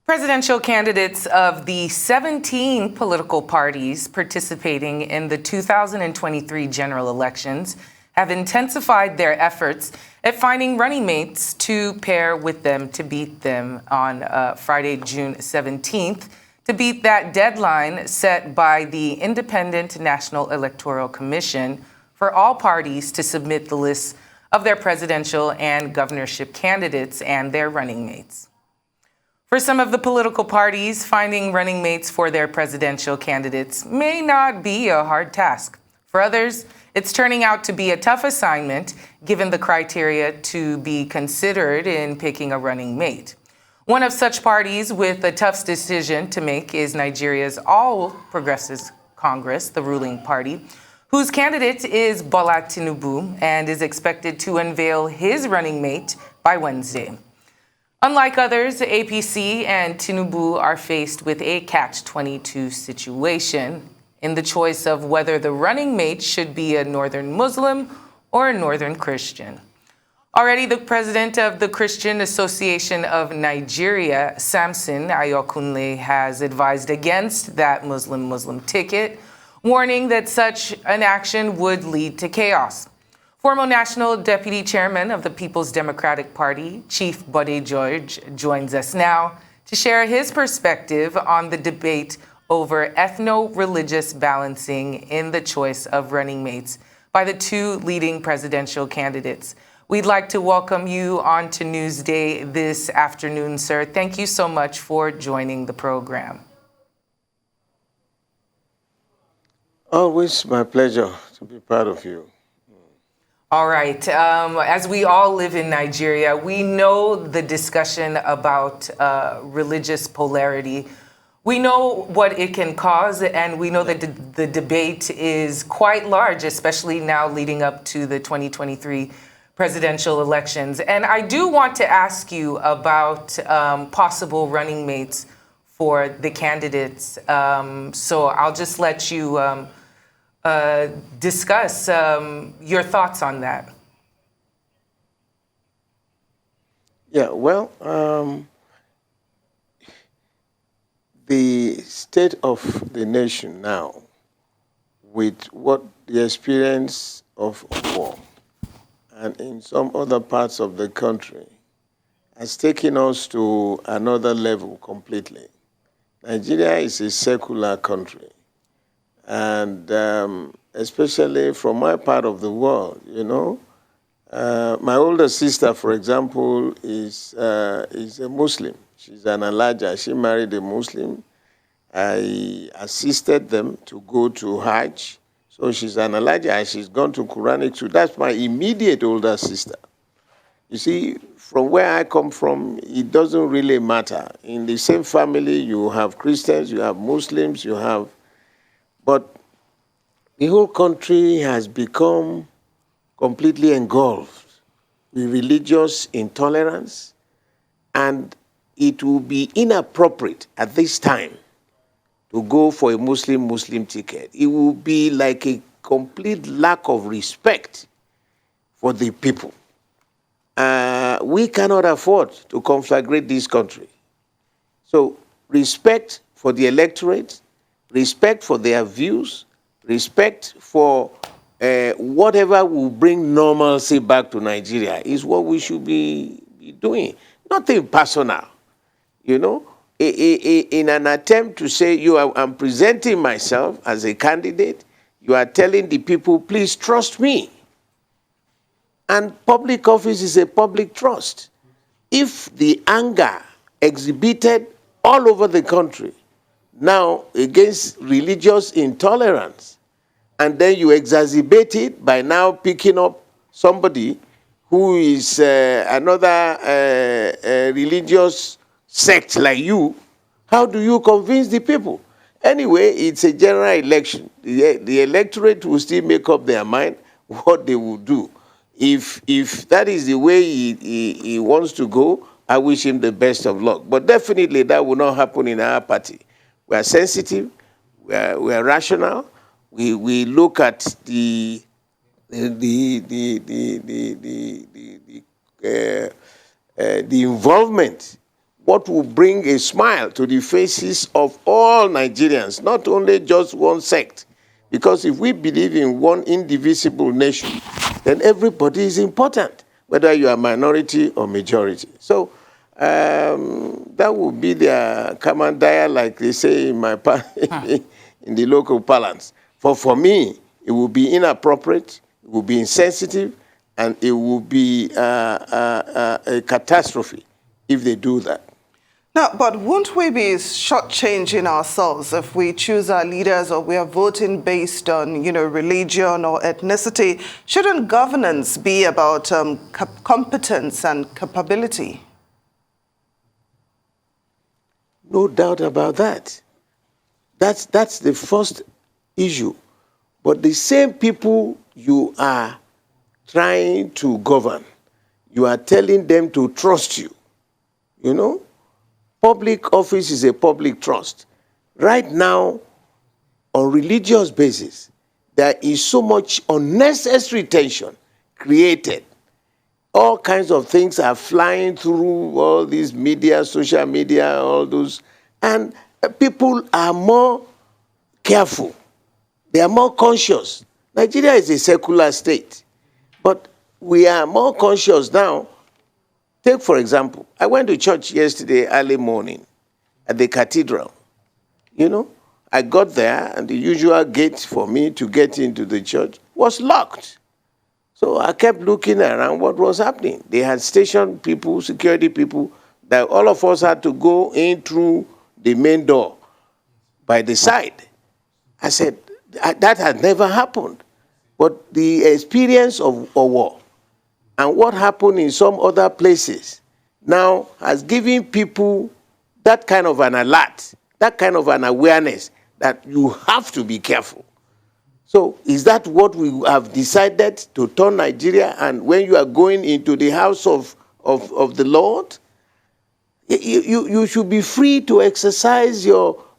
Presidential candidates of the 17 political parties participating in the 2023 general elections have intensified their efforts at finding running mates to pair with them to beat them on Friday, June 17th, to beat that deadline set by the Independent National Electoral Commission for all parties to submit the lists of their presidential and governorship candidates and their running mates. For some of the political parties, finding running mates for their presidential candidates may not be a hard task. For others, it's turning out to be a tough assignment, given the criteria to be considered in picking a running mate. One of such parties with a tough decision to make is Nigeria's All Progressives Congress, the ruling party, whose candidate is Bola Tinubu and is expected to unveil his running mate by Wednesday. Unlike others, APC and Tinubu are faced with a catch-22 situation in the choice of whether the running mate should be a Northern Muslim or a Northern Christian. Already, the president of the Christian Association of Nigeria, Samson Ayokunle, has advised against that Muslim ticket, warning that such an action would lead to chaos. Former National Deputy Chairman of the People's Democratic Party, Chief Bode George, joins us now to share his perspective on the debate over ethno-religious balancing in the choice of running mates by the two leading presidential candidates. We'd like to welcome you on to Newsday this afternoon, sir. Thank you so much for joining the program. Always my pleasure to be part of you. All right. As we all live in Nigeria, we know the discussion about religious polarity. We know what it can cause, and we know that the debate is quite large, especially now leading up to the 2023 presidential elections. And I do want to ask you about possible running mates for the candidates. So I'll just let you discuss your thoughts on that. Yeah, well, the state of the nation now, with what the experience of war and in some other parts of the country, has taken us to another level completely. Nigeria is a secular country. And especially from my part of the world, you know, my older sister, for example, is a Muslim. She's an Alaja. She married a Muslim. I assisted them to go to Hajj. So she's an Alaja and she's gone to Quranic school. That's my immediate older sister. You see, from where I come from, it doesn't really matter. In the same family, you have Christians, you have Muslims, you have... But the whole country has become completely engulfed with religious intolerance, and it will be inappropriate at this time to go for a Muslim ticket. It will be like a complete lack of respect for the people. We cannot afford to conflagrate this country. So respect for the electorate, respect for their views, respect for whatever will bring normalcy back to Nigeria is what we should be doing. Nothing personal, you know. In an attempt to say, I'm presenting myself as a candidate, you are telling the people, please trust me. And public office is a public trust. If the anger exhibited all over the country now against religious intolerance, and then you exacerbate it by now picking up somebody who is another religious sect like you, how do you convince the people? Anyway, it's a general election. The electorate will still make up their mind what they will do. If that is the way he wants to go, I wish him the best of luck. But definitely that will not happen in our party. We are sensitive, we are rational, we look at the involvement what will bring a smile to the faces of all Nigerians, not only just one sect. Because if we believe in one indivisible nation, then everybody is important, whether you are minority or majority. So that would be their common diet, like they say in my in the local parlance. For me, it would be inappropriate, it would be insensitive, and it would be a catastrophe if they do that. Now, but won't we be shortchanging ourselves if we choose our leaders or we are voting based on, religion or ethnicity? Shouldn't governance be about competence and capability? No doubt about that. That's the first issue. But the same people you are trying to govern, you are telling them to trust you. Public office is a public trust. Right now, on religious basis, there is so much unnecessary tension created. All kinds of things are flying through all these media, social media, all those, and people are more careful. They are more conscious. Nigeria is a secular state, but we are more conscious now. Take, for example, I went to church yesterday early morning at the cathedral. I got there, and the usual gate for me to get into the church was locked. So I kept looking around what was happening. They had stationed people, security people, that all of us had to go in through the main door by the side. I said, that had never happened. But the experience of war and what happened in some other places now has given people that kind of an alert, that kind of an awareness that you have to be careful. So is that what we have decided to turn Nigeria? And when you are going into the house of the Lord, you should be free to exercise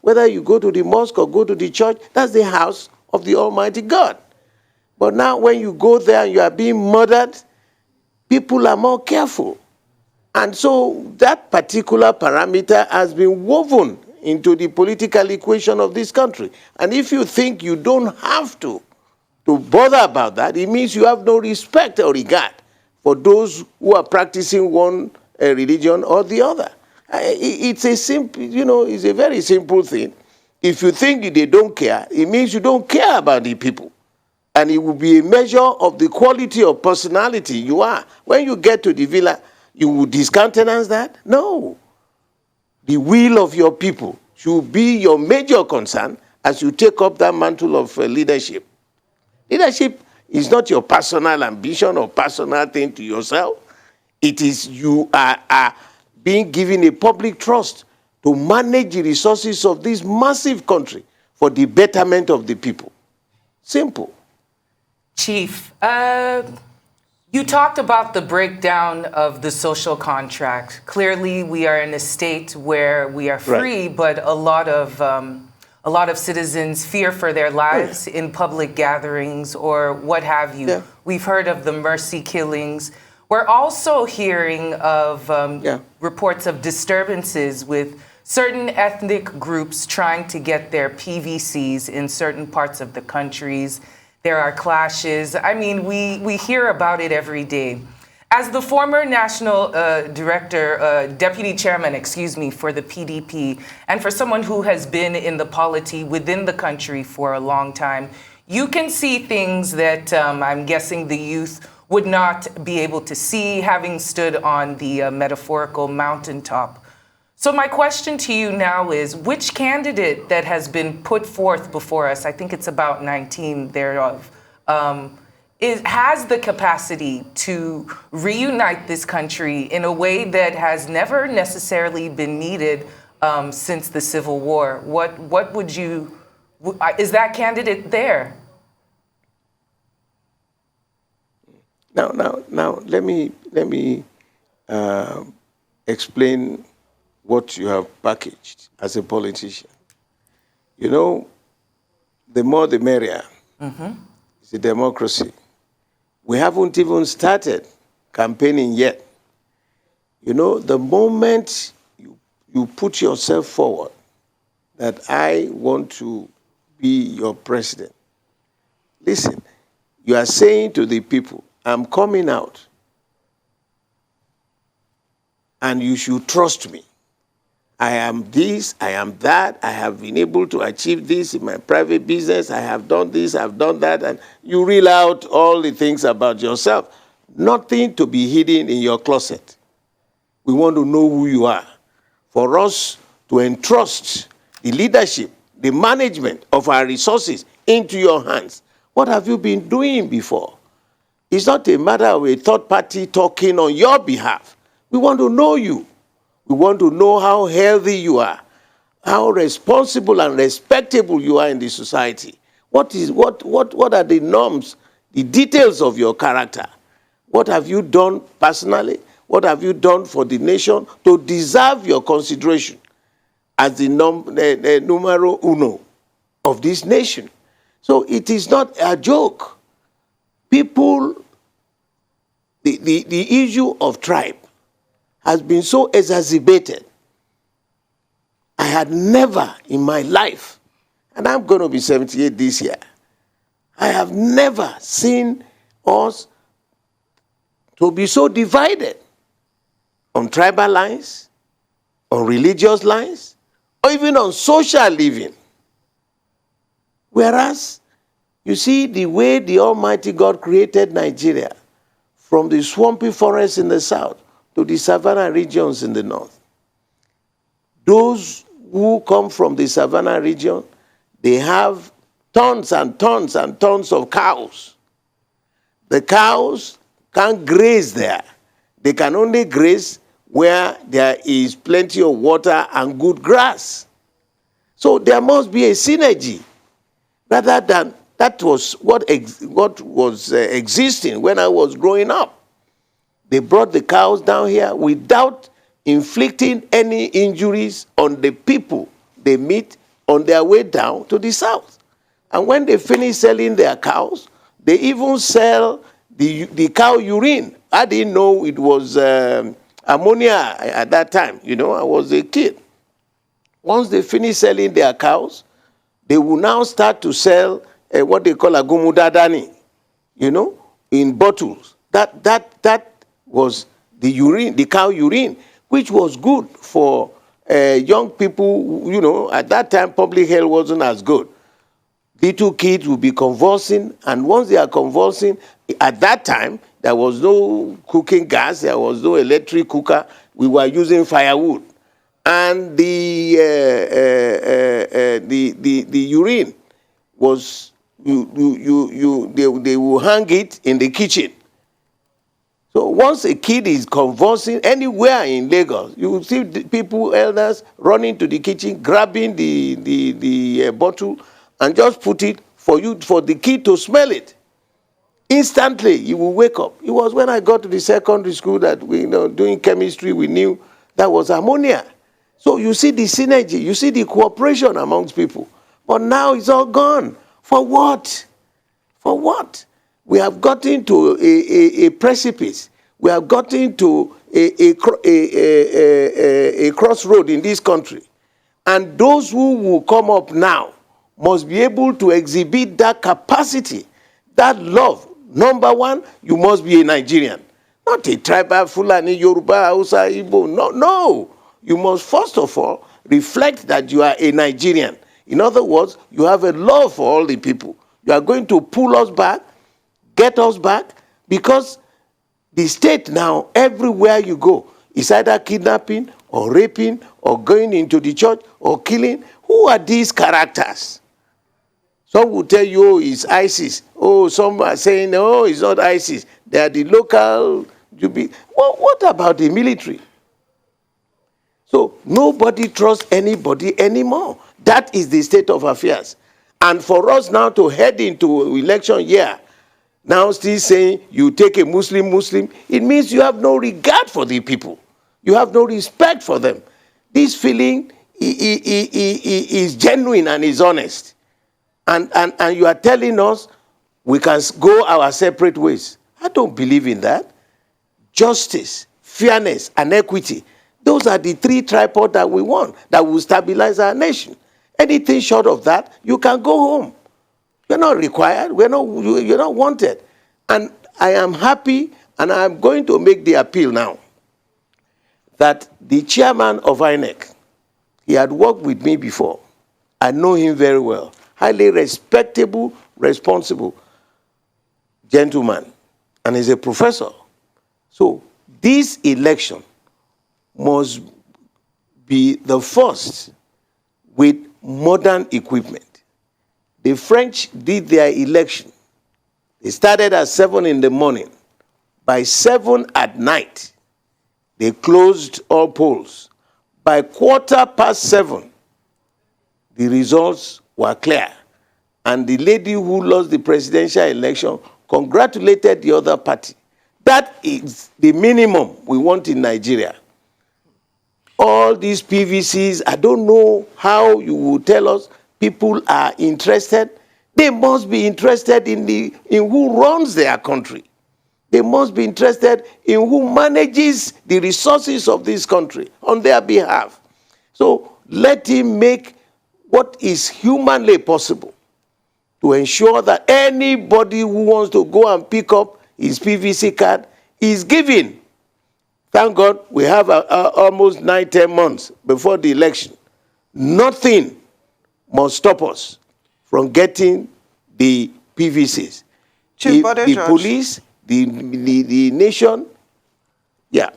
whether you go to the mosque or go to the church, that's the house of the Almighty God. But now when you go there and you are being murdered, people are more careful. And so that particular parameter has been woven into the political equation of this country. And if you think you don't have to bother about that, it means you have no respect or regard for those who are practicing one religion or the other. It's a simple, it's a very simple thing. If you think they don't care, it means you don't care about the people. And it will be a measure of the quality of personality you are. When you get to the villa, you will discountenance that? No. The will of your people should be your major concern as you take up that mantle of leadership. Leadership is not your personal ambition or personal thing to yourself. It is you are being given a public trust to manage the resources of this massive country for the betterment of the people. Simple. Chief, you talked about the breakdown of the social contract. Clearly, we are in a state where we are free, right, but a lot of citizens fear for their lives in public gatherings or what have you. Yeah. We've heard of the mercy killings. We're also hearing of reports of disturbances with certain ethnic groups trying to get their PVCs in certain parts of the countries. There are clashes. I mean, we hear about it every day. As the former national deputy chairman, for the PDP, and for someone who has been in the polity within the country for a long time, you can see things that I'm guessing the youth would not be able to see, having stood on the metaphorical mountaintop. So my question to you now is, which candidate that has been put forth before us, I think it's about 19 thereof, has the capacity to reunite this country in a way that has never necessarily been needed since the Civil War? What would you, is that candidate there? Now, let me explain what you have packaged as a politician. The more the merrier. Mm-hmm. It's a democracy. We haven't even started campaigning yet. The moment you you put yourself forward that I want to be your president. Listen, you are saying to the people, I'm coming out, and you should trust me. I am this, I am that, I have been able to achieve this in my private business, I have done this, I've done that, and you reel out all the things about yourself. Nothing to be hidden in your closet. We want to know who you are. For us to entrust the leadership, the management of our resources into your hands. What have you been doing before? It's not a matter of a third party talking on your behalf. We want to know you. We want to know how healthy you are, how responsible and respectable you are in the society. What are the norms, the details of your character? What have you done personally? What have you done for the nation to deserve your consideration as the numero uno of this nation? So it is not a joke. People, the issue of tribe has been so exacerbated. I had never in my life, and I'm going to be 78 this year, I have never seen us to be so divided on tribal lines, on religious lines, or even on social living. Whereas, you see, the way the Almighty God created Nigeria, from the swampy forests in the south to the savanna regions in the north, those who come from the savanna region, they have tons and tons and tons of cows. The cows can't graze there. They can only graze where there is plenty of water and good grass. So there must be a synergy, rather than that was what was existing when I was growing up. They brought the cows down here without inflicting any injuries on the people they meet on their way down to the south. And when they finish selling their cows, they even sell the cow urine. I didn't know it was ammonia at that time. You know, I was a kid. Once they finish selling their cows, they will now start to sell what they call agumudadani, you know, in bottles. That was the urine, the cow urine, which was good for young people. You know, at that time, public health wasn't as good. Little kids will be convulsing, and once they are convulsing, at that time, there was no cooking gas, there was no electric cooker, we were using firewood. And the urine was, they will hang it in the kitchen. So once a kid is convulsing anywhere in Lagos, you will see people, elders, running to the kitchen, grabbing the bottle, and just put it for the kid to smell it. Instantly, you will wake up. It was when I got to the secondary school that we, doing chemistry, we knew that was ammonia. So you see the synergy, you see the cooperation amongst people. But now it's all gone. For what? For what? We have gotten to a precipice. We have gotten to a crossroad in this country. And those who will come up now must be able to exhibit that capacity, that love. Number one, you must be a Nigerian. Not a tribal, Fulani, Yoruba, Hausa, Igbo. No. You must first of all reflect that you are a Nigerian. In other words, you have a love for all the people. You are going to pull us back, get us back, because the state now, everywhere you go, is either kidnapping or raping or going into the church or killing. Who are these characters? Some will tell you, oh, it's ISIS. Oh, some are saying, oh, it's not ISIS. They are the local. Well, what about the military? So nobody trusts anybody anymore. That is the state of affairs. And for us now to head into election year, now still saying you take a Muslim, it means you have no regard for the people. You have no respect for them. This feeling is genuine and is honest. And you are telling us we can go our separate ways. I don't believe in that. Justice, fairness, and equity Those are the three tripods that we want, that will stabilize our nation. Anything short of that, you can go home. You're not required. You're not wanted. And I am happy, and I'm going to make the appeal now, that the chairman of INEC, he had worked with me before. I know him very well. Highly respectable, responsible gentleman. And he's a professor. So this election must be the first with modern equipment. The French did their election. They started at 7 in the morning. By 7 at night, they closed all polls. By 7:15, the results were clear. And the lady who lost the presidential election congratulated the other party. That is the minimum we want in Nigeria. All these PVCs, I don't know how you will tell us people are interested. They must be interested in who runs their country. They must be interested in who manages the resources of this country on their behalf. So let him make what is humanly possible to ensure that anybody who wants to go and pick up his PVC card is given. Thank God we have almost 9-10 months before the election. Nothing must stop us from getting the PVCs. Chief Bode the George. Police, the nation, yeah.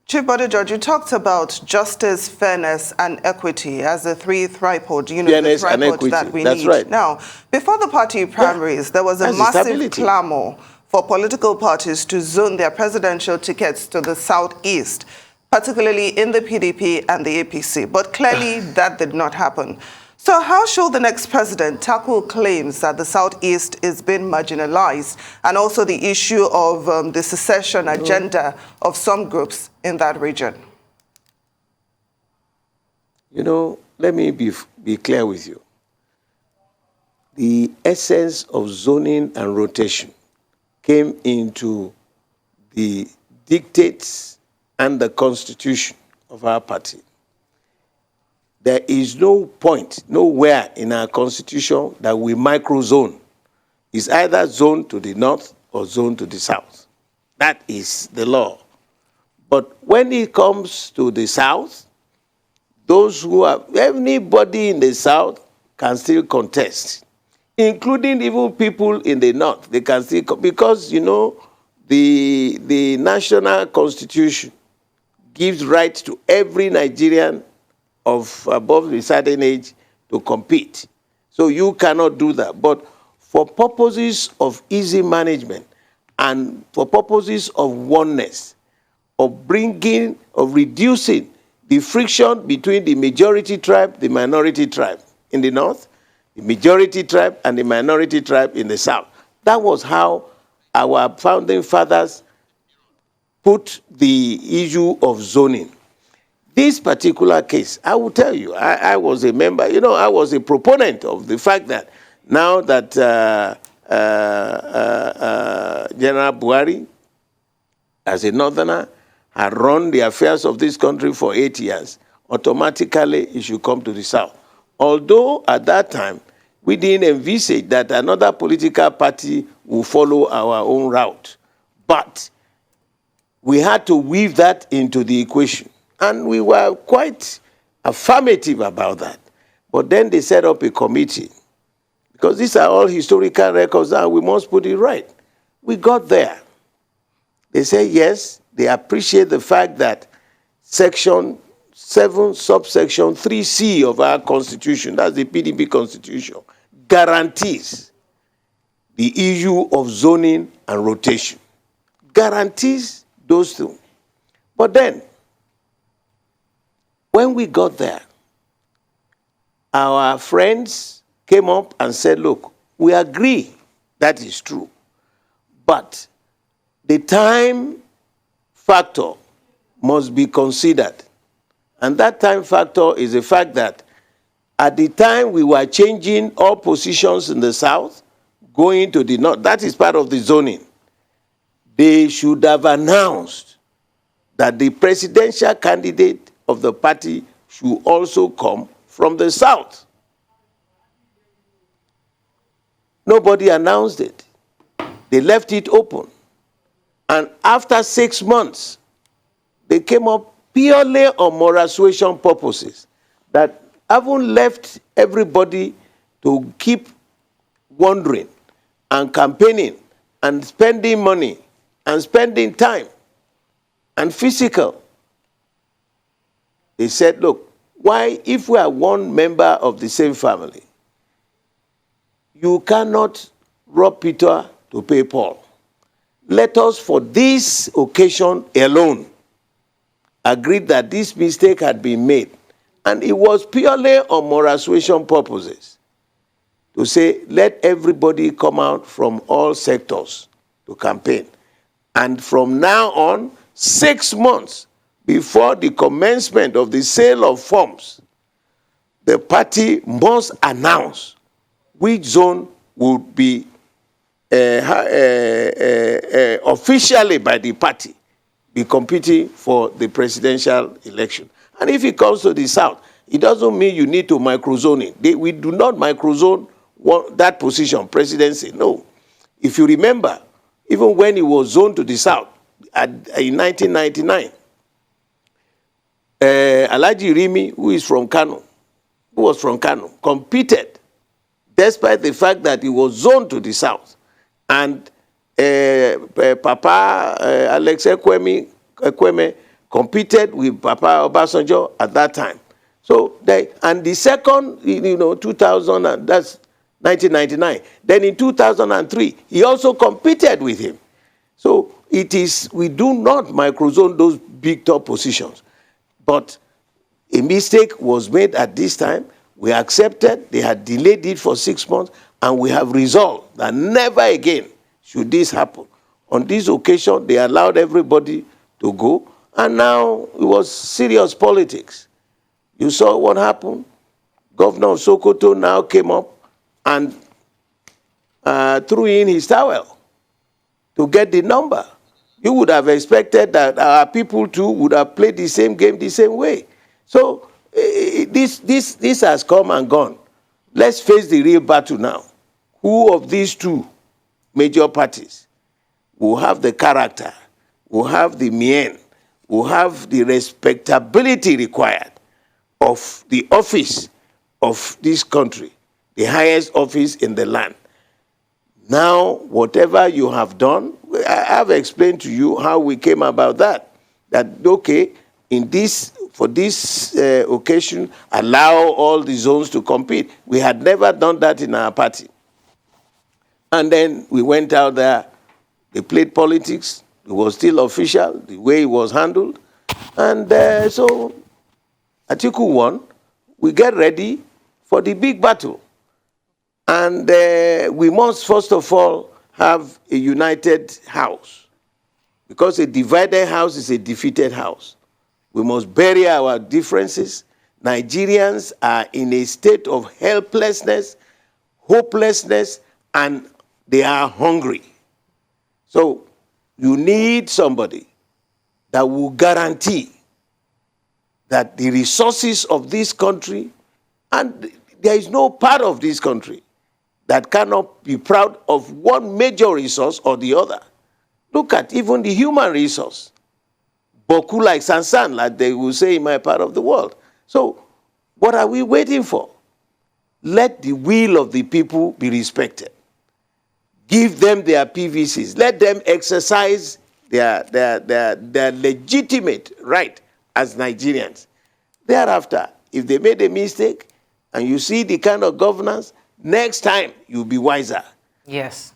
Chief Bode George, you talked about justice, fairness, and equity as the three tripod, Fairness the and tripod equity. that we That's need. right. Now, before the party primaries, there was a That's massive stability. clamor for political parties to zone their presidential tickets to the southeast, particularly in the PDP and the APC. But clearly, that did not happen. So how should the next president tackle claims that the Southeast is being marginalized, and also the issue of the secession agenda of some groups in that region? Let me be clear with you. The essence of zoning and rotation came into the dictates and the constitution of our party. There is no point, nowhere in our constitution that we microzone. It's either zone to the north or zone to the south. That is the law. But when it comes to the south, anybody in the south can still contest, including even people in the north. They can still, because, the national constitution gives rights to every Nigerian of above a certain age to compete. So you cannot do that. But for purposes of easy management and for purposes of oneness, of reducing the friction between the majority tribe, the minority tribe in the north, the majority tribe and the minority tribe in the south. That was how our founding fathers put the issue of zoning. This particular case, I will tell you, I was a member, I was a proponent of the fact that now that General Buhari, as a northerner, had run the affairs of this country for 8 years, automatically it should come to the south. Although at that time, we didn't envisage that another political party will follow our own route. But we had to weave that into the equation. And we were quite affirmative about that. But then they set up a committee. Because these are all historical records and we must put it right. We got there. They say yes, they appreciate the fact that Section 7, subsection 3C of our constitution, that's the PDP constitution, guarantees the issue of zoning and rotation. Guarantees those two. But then, when we got there, our friends came up and said, look, we agree that is true, but the time factor must be considered. And that time factor is the fact that at the time we were changing all positions in the south, going to the north, that is part of the zoning. They should have announced that the presidential candidate of the party should also come from the South. Nobody announced it. They left it open. And after 6 months, they came up purely on moral suasion purposes that haven't left everybody to keep wondering and campaigning and spending money and spending time and physical. They said, look, why, if we are one member of the same family, you cannot rob Peter to pay Paul. Let us, for this occasion alone, agree that this mistake had been made. And it was purely on moral suasion purposes to say, let everybody come out from all sectors to campaign. And from now on, 6 months before the commencement of the sale of forms, the party must announce which zone would be officially by the party be competing for the presidential election. And if it comes to the South, it doesn't mean you need to microzone it. We do not microzone that position, presidency, no. If you remember, even when it was zoned to the South in 1999, Alhaji Rimi, who was from Kano, competed despite the fact that he was zoned to the South. And Papa Alex Ekweme competed with Papa Obasanjo at that time. So and the second, 2000, that's 1999. Then in 2003, he also competed with him. So we do not microzone those big top positions. But a mistake was made at this time. We accepted, they had delayed it for 6 months, and we have resolved that never again should this happen. On this occasion, they allowed everybody to go, and now it was serious politics. You saw what happened. Governor of Sokoto now came up and threw in his towel to get the number. You would have expected that our people too would have played the same game the same way. So this has come and gone. Let's face the real battle now. Who of these two major parties will have the character, will have the mien, will have the respectability required of the office of this country, the highest office in the land? Now, whatever you have done, I have explained to you how we came about that. That, okay, for this occasion, allow all the zones to compete. We had never done that in our party. And then we went out there, they played politics, it was still official, the way it was handled. And so Atiku won. We get ready for the big battle. And we must, first of all, have a united house. Because a divided house is a defeated house. We must bury our differences. Nigerians are in a state of helplessness, hopelessness, and they are hungry. So you need somebody that will guarantee that the resources of this country, and there is no part of this country that cannot be proud of one major resource or the other. Look at even the human resource. Boku like Sansan, like they will say in my part of the world. So what are we waiting for? Let the will of the people be respected. Give them their PVCs. Let them exercise their legitimate right as Nigerians. Thereafter, if they made a mistake and you see the kind of governance, next time you'll be wiser. Yes.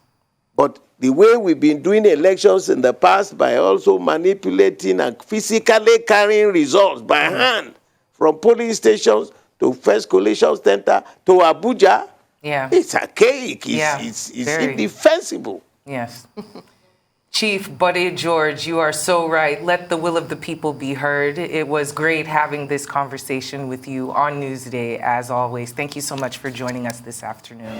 But the way we've been doing elections in the past by also manipulating and physically carrying results by hand from polling stations to First Coalition Center to Abuja, it's archaic. It's indefensible. Yes. Chief Bode George, you are so right. Let the will of the people be heard. It was great having this conversation with you on Newsday, as always. Thank you so much for joining us this afternoon.